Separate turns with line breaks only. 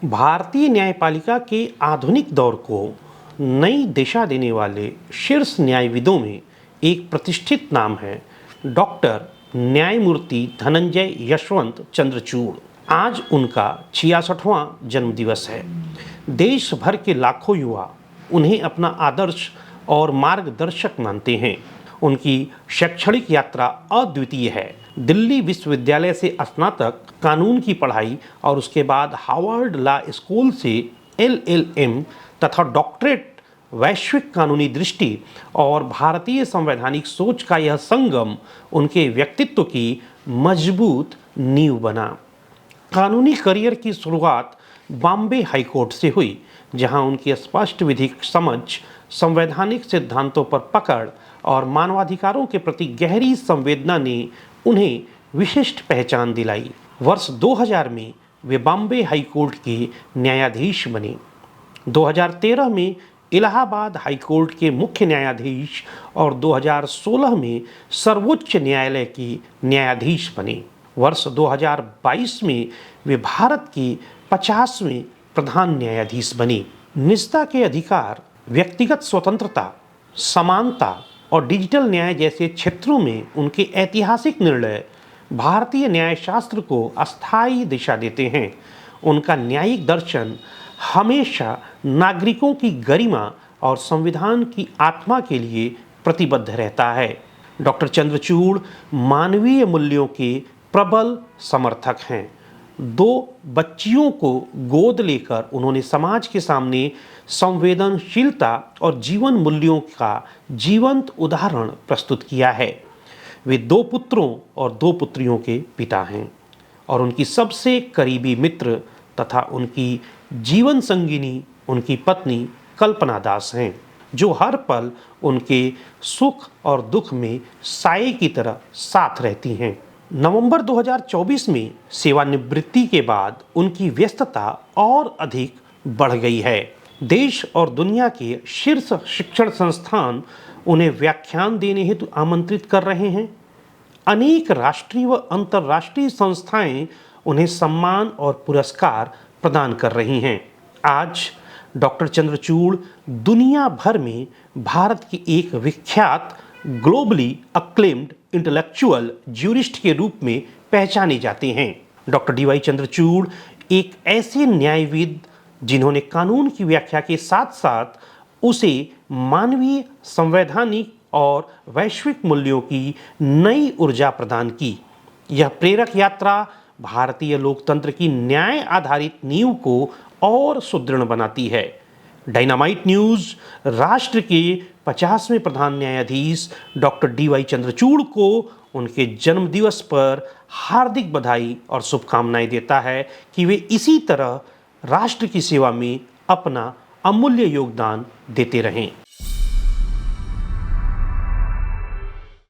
भारतीय न्यायपालिका के आधुनिक दौर को नई दिशा देने वाले शीर्ष न्यायविदों में एक प्रतिष्ठित नाम है डॉक्टर न्यायमूर्ति धनंजय यशवंत चंद्रचूड़। आज उनका 66वां जन्मदिवस है। देश भर के लाखों युवा उन्हें अपना आदर्श और मार्गदर्शक मानते हैं। उनकी शैक्षणिक यात्रा अद्वितीय है। दिल्ली विश्वविद्यालय से स्नातक कानून की पढ़ाई और उसके बाद हार्वर्ड लॉ स्कूल से LLM तथा डॉक्टरेट वैश्विक कानूनी दृष्टि और भारतीय संवैधानिक सोच का यह संगम उनके व्यक्तित्व की मजबूत नींव बना। कानूनी करियर की शुरुआत बॉम्बे हाईकोर्ट से हुई, जहां उनकी स्पष्ट विधिक समझ, संवैधानिक सिद्धांतों पर पकड़ और मानवाधिकारों के प्रति गहरी संवेदना ने उन्हें विशिष्ट पहचान दिलाई। वर्ष 2000 में वे बॉम्बे हाईकोर्ट के न्यायाधीश बने। 2013 में इलाहाबाद हाईकोर्ट के मुख्य न्यायाधीश और 2016 में सर्वोच्च न्यायालय के न्यायाधीश बने। वर्ष 2022 में वे भारत के 50वें प्रधान न्यायाधीश बने। निजता के अधिकार, व्यक्तिगत स्वतंत्रता, समानता और डिजिटल न्याय जैसे क्षेत्रों में उनके ऐतिहासिक निर्णय भारतीय न्यायशास्त्र को अस्थायी दिशा देते हैं। उनका न्यायिक दर्शन हमेशा नागरिकों की गरिमा और संविधान की आत्मा के लिए प्रतिबद्ध रहता है। डॉक्टर चंद्रचूड़ मानवीय मूल्यों के प्रबल समर्थक हैं। 2 बच्चियों को गोद लेकर उन्होंने समाज के सामने संवेदनशीलता और जीवन मूल्यों का जीवंत उदाहरण प्रस्तुत किया है। वे 2 पुत्रों और 2 पुत्रियों के पिता हैं और उनकी सबसे करीबी मित्र तथा उनकी जीवन संगिनी उनकी पत्नी कल्पना दास हैं, जो हर पल उनके सुख और दुख में साये की तरह साथ रहती हैं। नवंबर 2024 में सेवानिवृत्ति के बाद उनकी व्यस्तता और अधिक बढ़ गई है। देश और दुनिया के शीर्ष शिक्षण संस्थान उन्हें व्याख्यान देने हेतु आमंत्रित कर रहे हैं। अनेक राष्ट्रीय व अंतर्राष्ट्रीय संस्थाएं उन्हें सम्मान और पुरस्कार प्रदान कर रही हैं। आज डॉक्टर चंद्रचूड़ दुनिया भर में भारत की एक विख्यात ग्लोबली अक्लेम्ड इंटेलेक्चुअल ज्यूरिस्ट के रूप में पहचाने जाते हैं। डॉक्टर DY चंद्रचूड़ एक ऐसे न्यायविद जिन्होंने कानून की व्याख्या के साथ साथ उसे मानवीय, संवैधानिक और वैश्विक मूल्यों की नई ऊर्जा प्रदान की। यह प्रेरक यात्रा भारतीय लोकतंत्र की न्याय आधारित नींव को और सुदृढ़ बनाती है। डायनामाइट न्यूज़ राष्ट्र के 50वें प्रधान न्यायाधीश डॉक्टर DY चंद्रचूड़ को उनके जन्मदिवस पर हार्दिक बधाई और शुभकामनाएं देता है कि वे इसी तरह राष्ट्र की सेवा में अपना अमूल्य योगदान देते रहें।